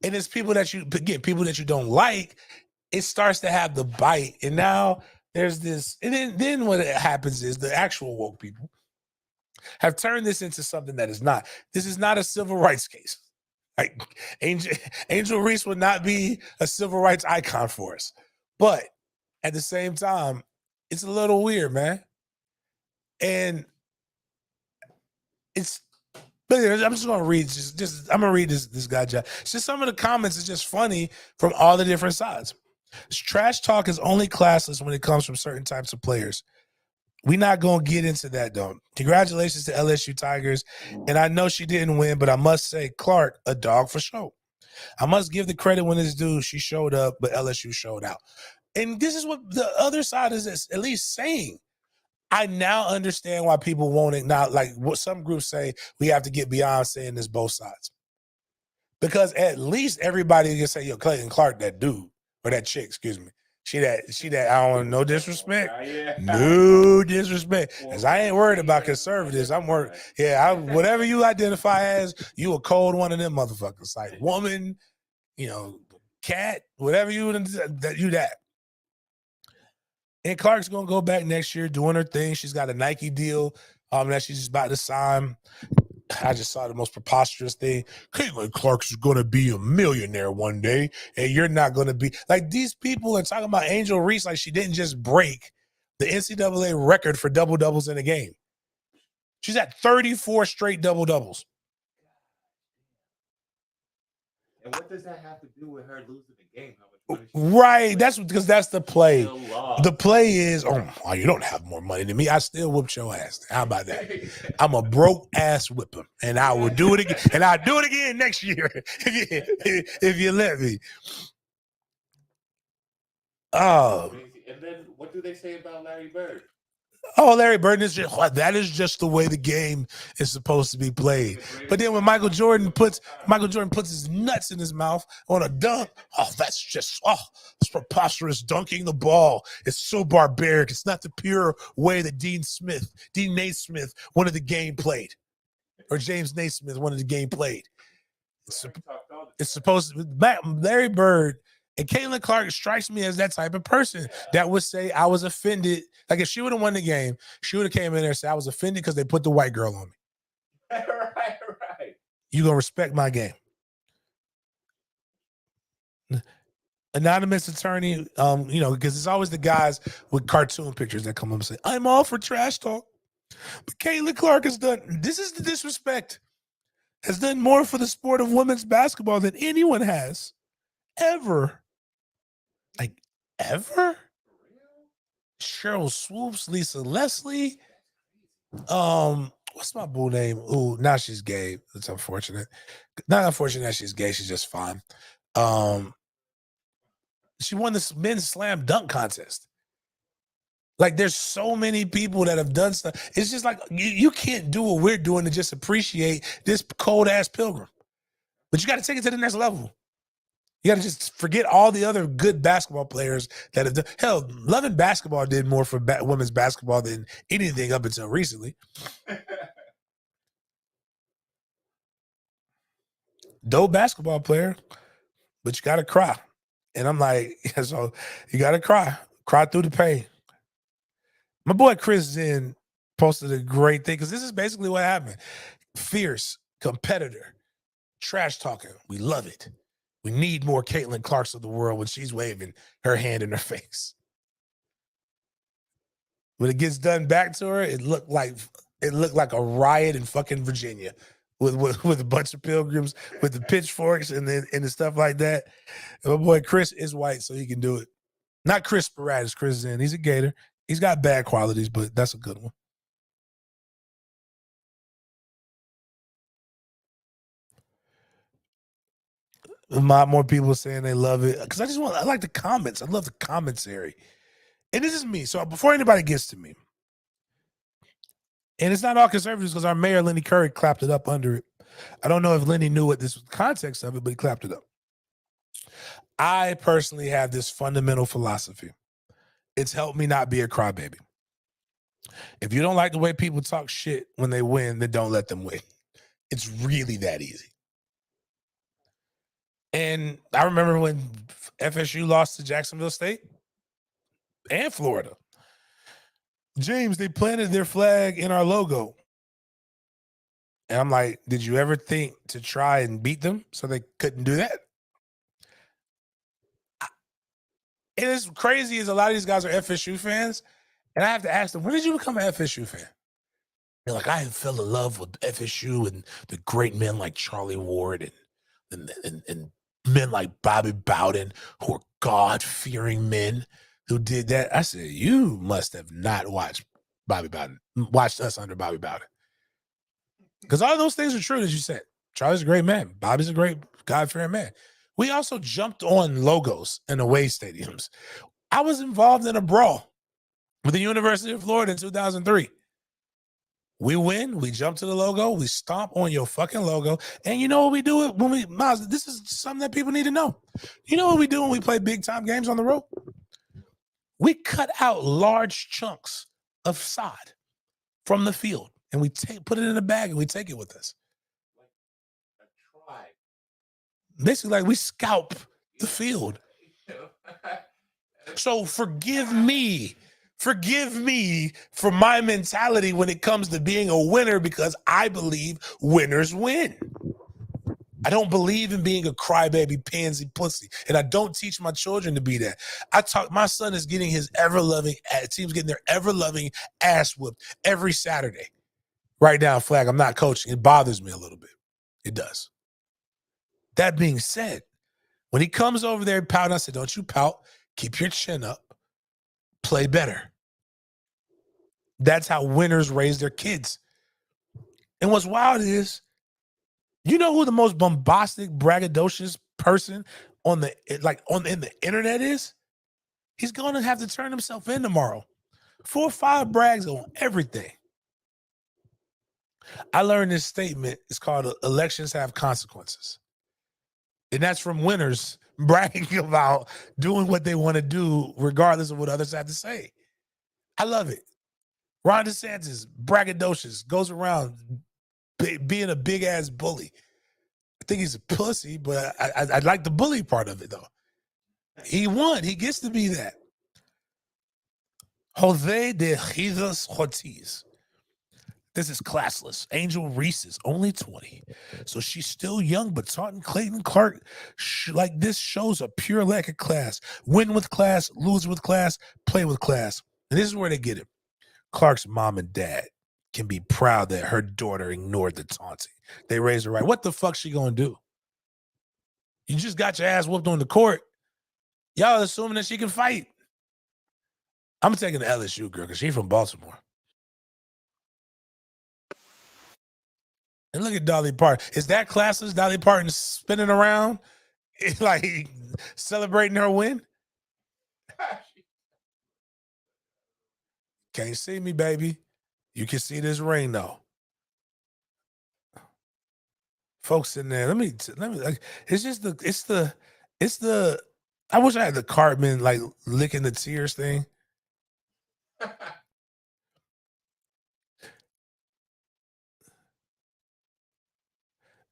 and it's people that you don't like, it starts to have the bite. And now there's this, and then what happens is the actual woke people have turned this into something that is not. This is not a civil rights case. Like Angel Reese would not be a civil rights icon for us, but at the same time, it's a little weird, man. And it's, but I'm just gonna read. I'm gonna read this guy. It's just some of the comments is just funny from all the different sides. Trash talk is only classless when it comes from certain types of players. We're not gonna get into that though. Congratulations to LSU Tigers, and I know she didn't win, but I must say, Clark, a dog for show. I must give the credit when it's due. She showed up, but LSU showed out. And this is what the other side is at least saying. I now understand why people won't acknowledge, like what some groups say, we have to get beyond saying this both sides. Because at least everybody can say, yo, Clayton Clark, that dude, or that chick, excuse me. She that, I don't know, no disrespect. No disrespect. Because I ain't worried about conservatives. I'm worried. Yeah, whatever you identify as, you a cold one of them motherfuckers. Like woman, cat, whatever you that. And Clark's gonna go back next year doing her thing. She's got a Nike deal that she's about to sign. I just saw the most preposterous thing. Caitlin Clark's gonna be a millionaire one day, and you're not gonna be. Like, these people are talking about Angel Reese like she didn't just break the NCAA record for double doubles in a game. She's at 34 straight double doubles. And what does that have to do with her losing the game? Right, that's because that's the play. The play is, oh, you don't have more money than me. I still whooped your ass. How about that? I'm a broke ass whipper, and I will do it again. And I'll do it again next year if you let me. Oh, and then what do they say about Larry Bird? Oh, Larry Bird is just the way the game is supposed to be played. But then when Michael Jordan puts his nuts in his mouth on a dunk, it's preposterous dunking the ball. It's so barbaric. It's not the pure way that Dean Naismith wanted the game played, or James Naismith wanted the game played. It's supposed to be Larry Bird. And Caitlin Clark strikes me as that type of person that would say, I was offended. Like, if she would have won the game, she would have came in there and said, I was offended because they put the white girl on me. Right. You going to respect my game. Anonymous attorney, because it's always the guys with cartoon pictures that come up and say, I'm all for trash talk. But Caitlin Clark has done, this is the disrespect, has done more for the sport of women's basketball than anyone has ever. Like, ever? Cheryl Swoops, Lisa Leslie. What's my boo name? Ooh, now she's gay. It's unfortunate. Not unfortunate that she's gay. She's just fine. She won this men's slam dunk contest. Like, there's so many people that have done stuff. It's just like, you can't do what we're doing to just appreciate this cold ass pilgrim. But you got to take it to the next level. You got to just forget all the other good basketball players that have done. Hell, Loving Basketball did more for women's basketball than anything up until recently. Dope basketball player, but you got to cry. And I'm like, yeah, so you gotta cry through the pain. My boy Chris Zen posted a great thing because this is basically what happened. Fierce competitor, trash talking. We love it. We need more Caitlin Clarks of the world when she's waving her hand in her face. When it gets done back to her, it looked like a riot in fucking Virginia with a bunch of pilgrims with the pitchforks and the stuff like that. And my boy Chris is white, so he can do it. Not Chris Sparatus, Chris Zen. He's a Gator. He's got bad qualities, but that's a good one. A lot more people saying they love it because I like the comments. I love the commentary. And this is me. So before anybody gets to me, and it's not all conservatives because our mayor, Lenny Curry, clapped it up under it. I don't know if Lenny knew what this was the context of it, but he clapped it up. I personally have this fundamental philosophy. It's helped me not be a crybaby. If you don't like the way people talk shit when they win, then don't let them win. It's really that easy. And I remember when FSU lost to Jacksonville State and Florida. James, they planted their flag in our logo. And I'm like, did you ever think to try and beat them so they couldn't do that? And it's crazy as a lot of these guys are FSU fans. And I have to ask them, when did you become an FSU fan? They're like, I fell in love with FSU and the great men like Charlie Ward and men like Bobby Bowden, who are God-fearing men who did that. I said, you must have not watched Bobby Bowden, watched us under Bobby Bowden. Because all those things are true, as you said. Charlie's a great man. Bobby's a great God-fearing man. We also jumped on logos in away stadiums. I was involved in a brawl with the University of Florida in 2003. We win, we jump to the logo, we stomp on your fucking logo. And you know what we do when we, Miles, this is something that people need to know. You know what we do when we play big time games on the road? We cut out large chunks of sod from the field and we put it in a bag and we take it with us. Like a tribe. Basically, like we scalp the field. So forgive me for my mentality when it comes to being a winner, because I believe winners win. I don't believe in being a crybaby pansy pussy, and I don't teach my children to be that. My son is getting his team's getting their ever-loving ass whooped every Saturday. Right now, flag, I'm not coaching. It bothers me a little bit. It does. That being said, when he comes over there and pout, I said, don't you pout. Keep your chin up. Play better. That's how winners raise their kids. And what's wild is, you know who the most bombastic, braggadocious person in the internet is? He's going to have to turn himself in tomorrow. 4 or 5 brags on everything. I learned this statement. It's called elections have consequences. And that's from winners bragging about doing what they want to do regardless of what others have to say. I love it. Ron DeSantis, braggadocious, goes around being a big-ass bully. I think he's a pussy, but I like the bully part of it, though. He won. He gets to be that. Jose de Jesus Ortiz. This is classless. Angel Reese is only 20. So she's still young, but taunting Clayton Clark like this shows a pure lack of class. Win with class, lose with class, play with class. And this is where they get it. Clark's mom and dad can be proud that her daughter ignored the taunting. They raised her right. What the fuck's she gonna do? You just got your ass whooped on the court. Y'all assuming that she can fight. I'm taking the LSU girl because she's from Baltimore. And look at Dolly Parton. Is that classless? Dolly Parton spinning around, like celebrating her win? Can't see me, baby. You can see this ring, though. Folks in there, let me. Like, it's the. I wish I had the Cartman like licking the tears thing.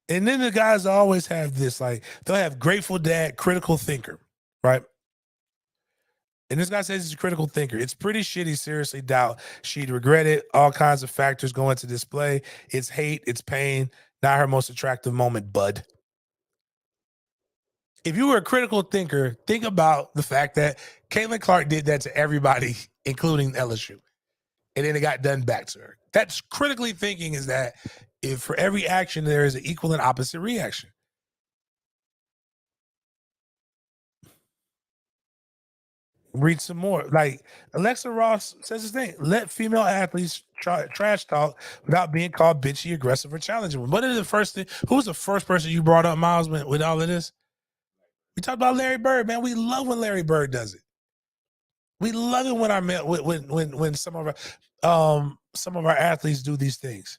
And then the guys always have this, like, they'll have Grateful Dad, critical thinker, right? And this guy says he's a critical thinker. It's pretty shitty, seriously doubt she'd regret it. All kinds of factors go into this play. It's hate, it's pain, not her most attractive moment, bud. If you were a critical thinker, think about the fact that Caitlin Clark did that to everybody, including LSU. And then it got done back to her. That's critically thinking, is that if for every action there is an equal and opposite reaction. Read some more. Like Alexa Ross says this thing: let female athletes trash talk without being called bitchy, aggressive, or challenging. What is the first thing? Who was the first person you brought up, Miles, with all of this? We talked about Larry Bird, man. We love when Larry Bird does it. We love it when when some of our athletes do these things.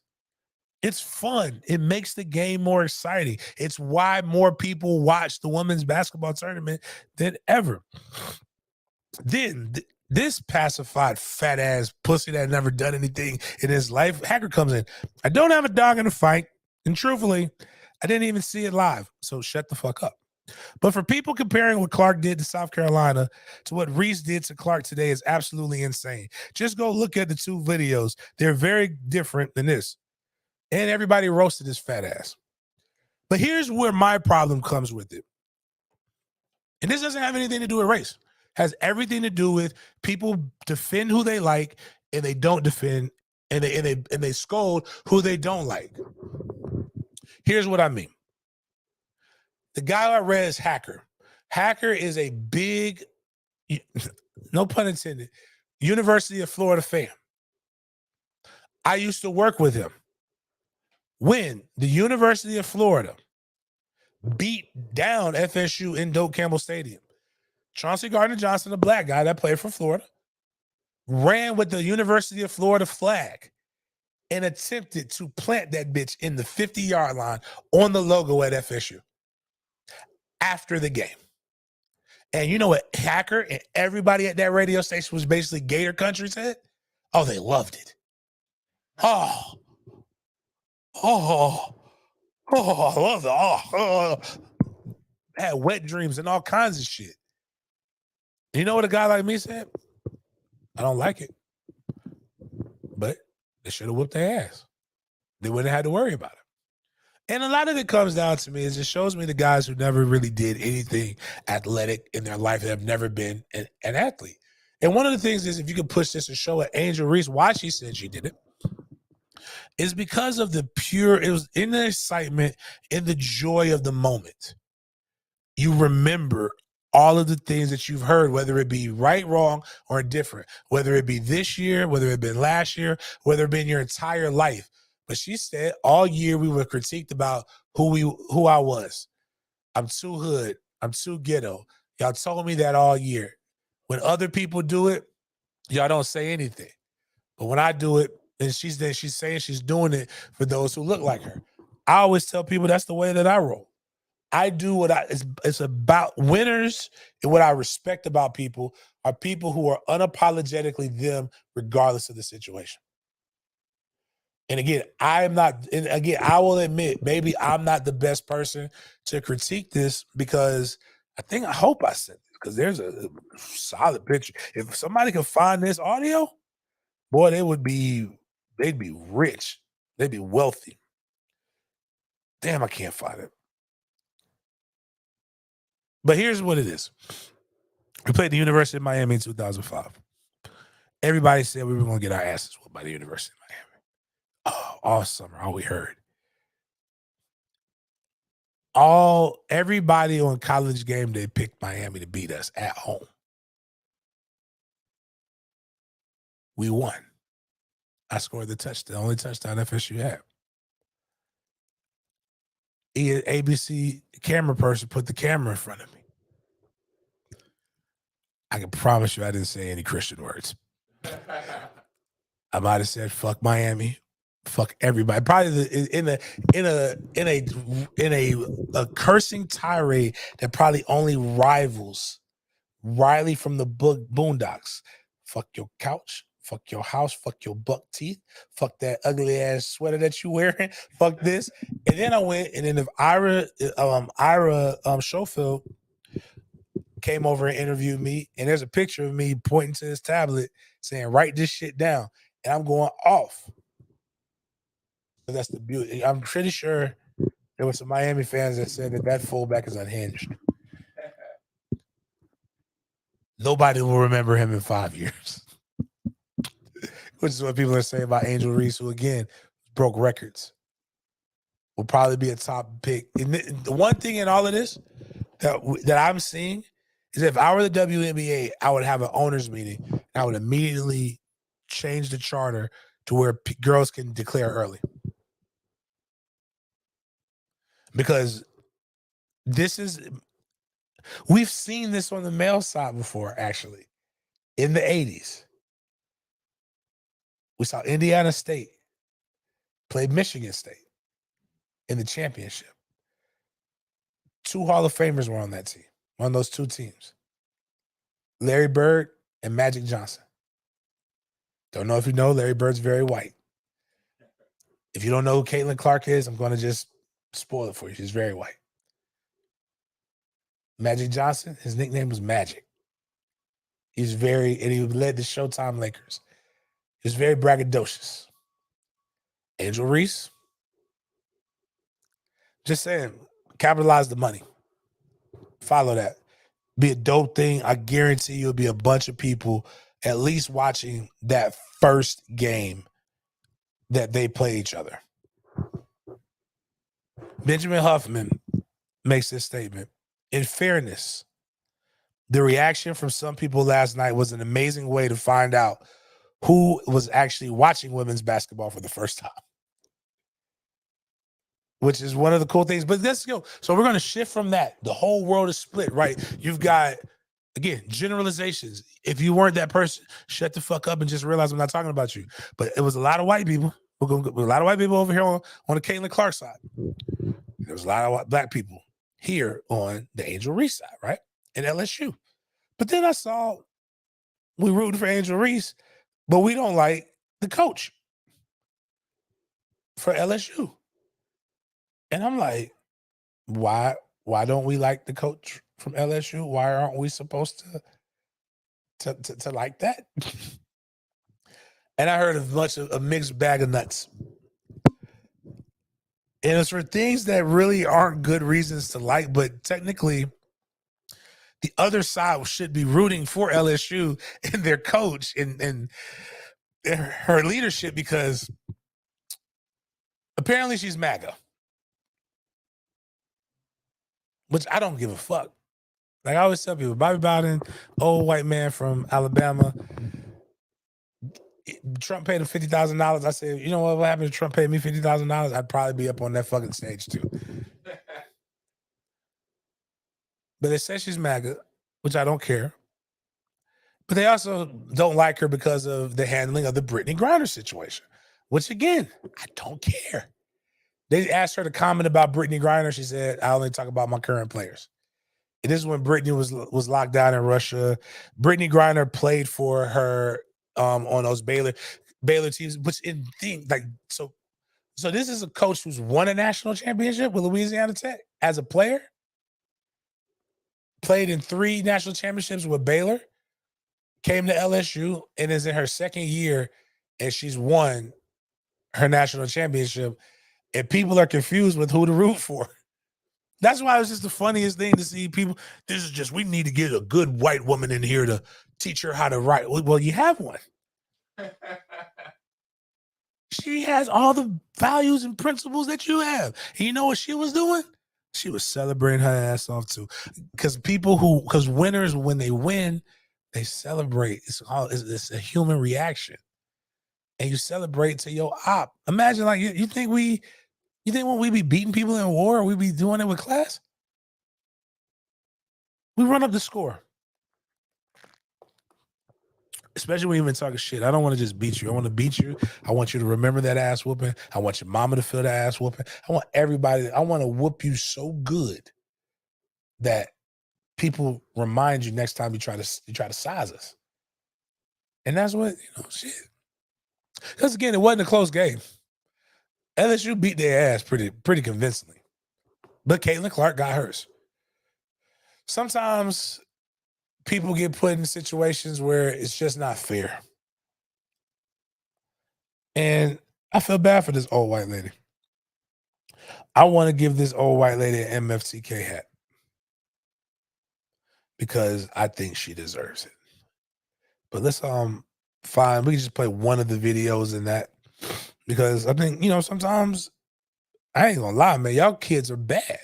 It's fun. It makes the game more exciting. It's why more people watch the women's basketball tournament than ever. Then this pacified fat ass pussy that never done anything in his life, Hacker comes in. I don't have a dog in the fight, and truthfully, I didn't even see it live. So shut the fuck up. But for people comparing what Clark did to South Carolina to what Reese did to Clark today is absolutely insane. Just go look at the two videos. They're very different than this. And everybody roasted his fat ass. But here's where my problem comes with it. And this doesn't have anything to do with race. It has everything to do with people defend who they like and they don't defend and they scold who they don't like. Here's what I mean. The guy I read is Hacker. Hacker is a big, no pun intended, University of Florida fan. I used to work with him when the University of Florida beat down FSU in Doak Campbell Stadium. Chauncey Gardner-Johnson, a black guy that played for Florida, ran with the University of Florida flag and attempted to plant that bitch in the 50-yard line on the logo at FSU after the game. And you know what Hacker and everybody at that radio station was basically Gator country said? Oh, they loved it. Oh, I love it. I had wet dreams and all kinds of shit. You know what a guy like me said? I don't like it. But they should have whooped their ass. They wouldn't have had to worry about it. And a lot of it comes down to me is it shows me the guys who never really did anything athletic in their life, that have never been an athlete. And one of the things is, if you could push this and show Angel Reese why she said she did it, is because of the pure, it was in the excitement, in the joy of the moment. You remember all of the things that you've heard, whether it be right, wrong, or different, whether it be this year, whether it be last year, whether it be in your entire life. But she said all year we were critiqued about who I was. I'm too hood. I'm too ghetto. Y'all told me that all year. When other people do it, y'all don't say anything. But when I do it, and she's saying she's doing it for those who look like her. I always tell people that's the way that I roll. I do what it's about. Winners, and what I respect about people are people who are unapologetically them regardless of the situation. And again, I will admit, maybe I'm not the best person to critique this, because I hope I said this, because there's a solid picture. If somebody could find this audio, boy, they'd be rich. They'd be wealthy. Damn, I can't find it. But here's what it is. We played the University of Miami in 2005. Everybody said we were going to get our asses whooped by the University of Miami. Oh, all summer, all we heard. Everybody on College Game Day picked Miami to beat us at home. We won. I scored the only touchdown FSU had. ABC camera person put the camera in front of me. I can promise you I didn't say any Christian words. I might have said fuck Miami, fuck everybody. Probably in a cursing tirade that probably only rivals Riley from the book Boondocks. Fuck your couch, fuck your house, fuck your buck teeth, fuck that ugly ass sweater that you wearing, fuck this. And then I went, and then if Ira Schofield came over and interviewed me, and there's a picture of me pointing to his tablet saying, "Write this shit down," and I'm going off. So that's the beauty. I'm pretty sure there were some Miami fans that said that fullback is unhinged. Nobody will remember him in 5 years, which is what people are saying about Angel Reese, who again broke records. Will probably be a top pick. And the one thing in all of this that I'm seeing is if I were the WNBA, I would have an owners meeting. And I would immediately change the charter to where girls can declare early. Because we've seen this on the male side before, actually. In the 80s, we saw Indiana State play Michigan State in the championship. 2 Hall of Famers were on that team, on those 2 teams. Larry Bird and Magic Johnson. Don't know if you know, Larry Bird's very white. If you don't know who Caitlin Clark is, I'm going to just spoil it for you. She's very white. Magic Johnson, his nickname was Magic. And he led the Showtime Lakers. He was very braggadocious. Angel Reese, just saying, capitalize the money. Follow that. Be a dope thing. I guarantee you'll be a bunch of people at least watching that first game that they play each other. Benjamin Huffman makes this statement. In fairness, the reaction from some people last night was an amazing way to find out who was actually watching women's basketball for the first time, which is one of the cool things. But let's go. So we're going to shift from that. The whole world is split, right? You've got, again, generalizations. If you weren't that person, shut the fuck up and just realize I'm not talking about you. But it was a lot of white people. A lot of white people over here on the Caitlin Clark side. There was a lot of black people here on the Angel Reese side, right? And LSU. But then I saw we rooted for Angel Reese, but we don't like the coach for LSU. And I'm like, why don't we like the coach from LSU? Why aren't we supposed to like that? And I heard a mixed bag of nuts. And it's for things that really aren't good reasons to like, but technically the other side should be rooting for LSU and their coach and her leadership, because apparently she's MAGA, which I don't give a fuck. Like I always tell people, Bobby Bowden, old white man from Alabama, Trump paid him $50,000. I said, you know what happened if Trump paid me $50,000? I'd probably be up on that fucking stage too. But they say she's MAGA, which I don't care. But they also don't like her because of the handling of the Brittany Griner situation, which again, I don't care. They asked her to comment about Brittany Griner. She said, I only talk about my current players. And this is when Brittany was locked down in Russia. Brittany Griner played for her on those Baylor teams, which in thing like so this is a coach who's won a national championship with Louisiana Tech as a player, played in 3 national championships with Baylor, came to LSU, and is in her second year, and she's won her national championship, and people are confused with who to root for. That's why it was just the funniest thing to see people. We need to get a good white woman in here to teach her how to write. Well, you have one. She has all the values and principles that you have. And you know what she was doing? She was celebrating her ass off too. Because winners, when they win, they celebrate. It's a human reaction. And you celebrate to your op. Imagine like you think when we be beating people in war, we be doing it with class? We run up the score. Especially when you've been talking shit. I don't want to just beat you. I want to beat you. I want you to remember that ass whooping. I want your mama to feel that ass whooping. I want to whoop you so good that people remind you next time you try to size us. And that's what, shit. Because again, it wasn't a close game. LSU beat their ass pretty convincingly. But Caitlin Clark got hers. Sometimes people get put in situations where it's just not fair. And I feel bad for this old white lady. I want to give this old white lady an MFTK hat because I think she deserves it. But let's find, we can just play one of the videos in that, because I think, sometimes I ain't gonna lie, man, y'all kids are bad.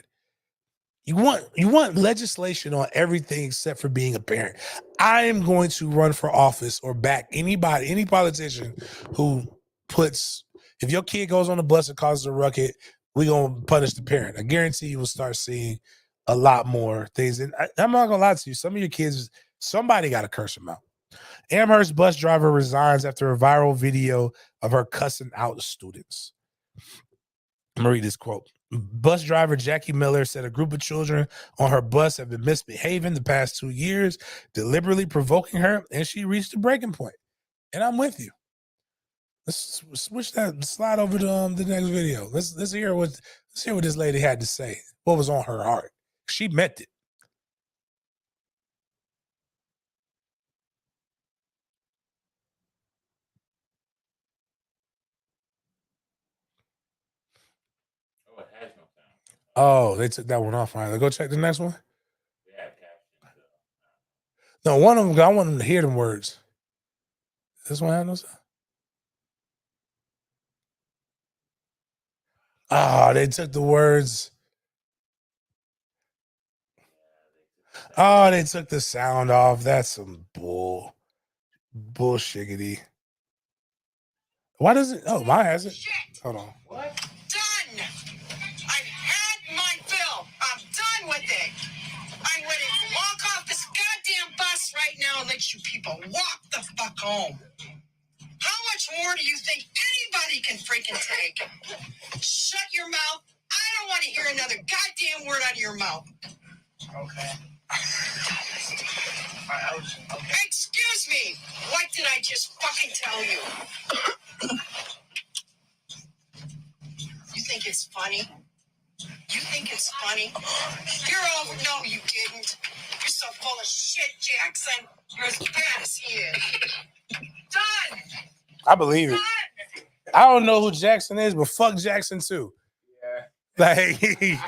You want legislation on everything except for being a parent. I am going to run for office or back any politician who puts, if your kid goes on the bus and causes a ruckus, we're gonna punish the parent. I guarantee you will start seeing a lot more things. And I'm not gonna lie to you, some of your kids, somebody got to curse them out. Amherst bus driver resigns after a viral video of her cussing out students. I'm gonna read this quote. Bus driver Jackie Miller said a group of children on her bus have been misbehaving the past 2 years, deliberately provoking her, and she reached a breaking point. And I'm with you. Let's switch that, slide over to the next video. Let's hear what this lady had to say. What was on her heart? She meant it. Oh, it has no sound. Oh, they took that one off. All right, go check the next one. Yeah, captions. No, one of them, I want them to hear them words. This one had no sound. Oh, they took the words. Oh, they took the sound off. That's some bullshiggity. Why does it? Oh, mine has it. Hold on. What? Done. I've had my fill. I'm done with it. I'm ready to walk off this goddamn bus right now and let you people walk the fuck home. How much more do you think anybody can freaking take? Shut your mouth. I don't want to hear another goddamn word out of your mouth. Okay. Okay. Excuse me. What did I just fucking tell you? You think it's funny? You think it's funny? You're all, no, you didn't. You're so full of shit, Jackson. You're as bad as he is. Done. I believe it. Done. I don't know who Jackson is, but fuck Jackson too. Yeah.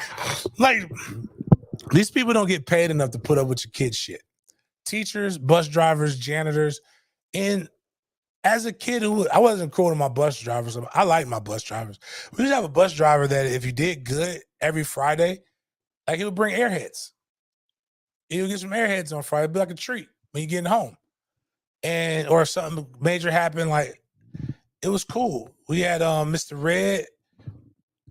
Like these people don't get paid enough to put up with your kids' shit. Teachers, bus drivers, janitors, and as a kid I wasn't cool to my bus drivers. I like my bus drivers. We used to have a bus driver that if you did good every Friday, like he would bring airheads. He would get some airheads on Friday, it'd be like a treat when you're getting home. And or something major happened, like it was cool. We had Mr. Red.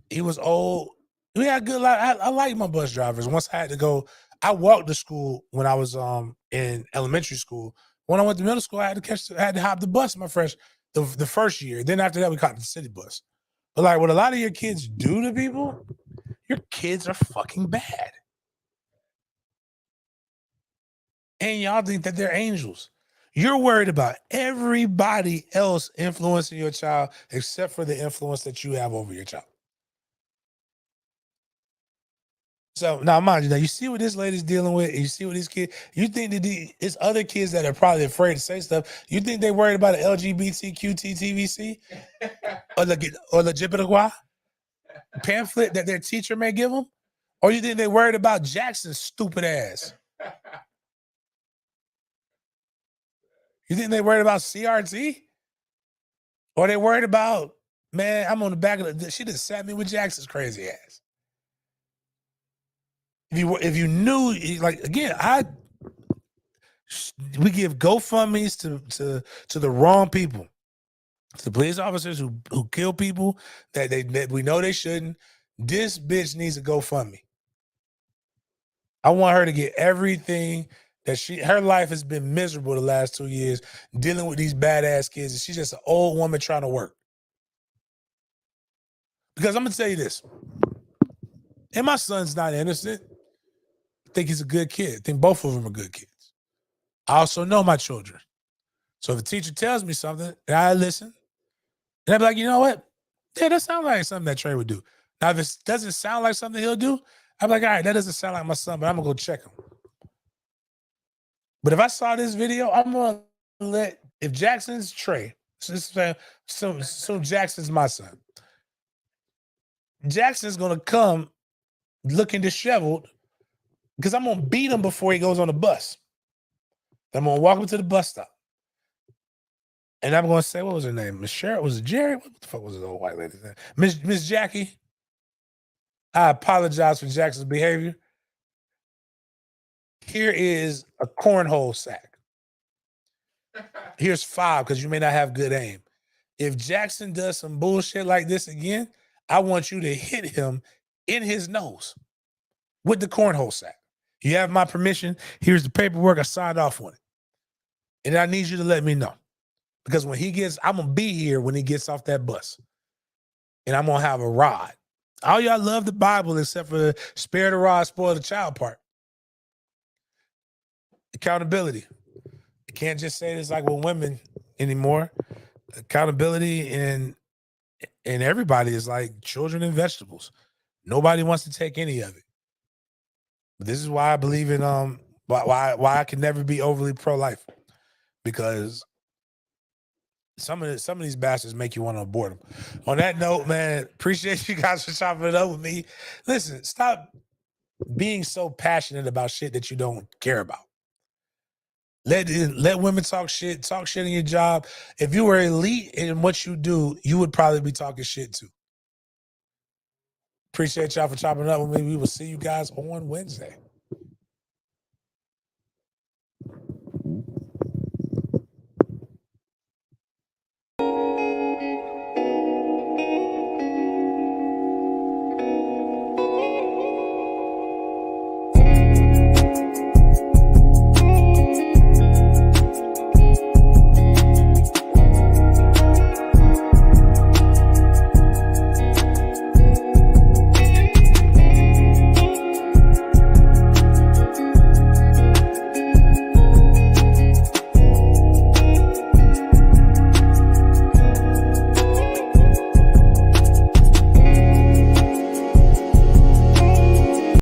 He was old. We had good. I like my bus drivers. Once I had to go, I walked to school when I was in elementary school. When I went to middle school, I had to hop the bus the first year. Then after that, we caught the city bus. But like what a lot of your kids do to people, your kids are fucking bad. And y'all think that they're angels. You're worried about everybody else influencing your child except for the influence that you have over your child. So now, mind you, now you see what this lady's dealing with, and you see what these kids. You think that it's other kids that are probably afraid to say stuff. You think they worried about the LGBTQTTVC or the Jibberagua pamphlet that their teacher may give them, or you think they worried about Jackson's stupid ass? You think they worried about CRT, or they worried about, man, I'm on the back of she just sat me with Jackson's crazy ass. If you knew, like again, we give GoFundMe's to the wrong people, to the police officers who kill people that we know they shouldn't. This bitch needs a GoFundMe. I want her to get everything that her life has been miserable the last 2 years dealing with these badass kids, and she's just an old woman trying to work. Because I'm gonna tell you this, and my son's not innocent. I think he's a good kid. I think both of them are good kids. I also know my children. So if a teacher tells me something and I listen, and I'm like, you know what? Yeah, that sounds like something that Trey would do. Now, if it doesn't sound like something he'll do, I'm like, all right, that doesn't sound like my son, but I'm gonna go check him. But if I saw this video, I'm gonna if Jackson's Trey, so Jackson's my son. Jackson's gonna come looking disheveled because I'm gonna beat him before he goes on the bus. I'm gonna walk him to the bus stop. And I'm gonna say, what was her name? Miss Cheryl? Was it Jerry? What the fuck was the old white lady's name? Miss Jackie. I apologize for Jackson's behavior. Here is a cornhole sack. Here's 5 because you may not have good aim. If Jackson does some bullshit like this again, I want you to hit him in his nose with the cornhole sack. You have my permission. Here's the paperwork. I signed off on it. And I need you to let me know. Because when I'm going to be here when he gets off that bus. And I'm going to have a rod. All y'all love the Bible except for the spare the rod, spoil the child part. Accountability. You can't just say this like with women anymore. Accountability and everybody is like children and vegetables. Nobody wants to take any of it. But this is why I believe in why I can never be overly pro-life. Because some of these bastards make you want to abort them. On that note, man, appreciate you guys for chopping it up with me. Listen, stop being so passionate about shit that you don't care about. Let women talk shit in your job. If you were elite in what you do, you would probably be talking shit too. Appreciate y'all for chopping it up with me. We will see you guys on Wednesday.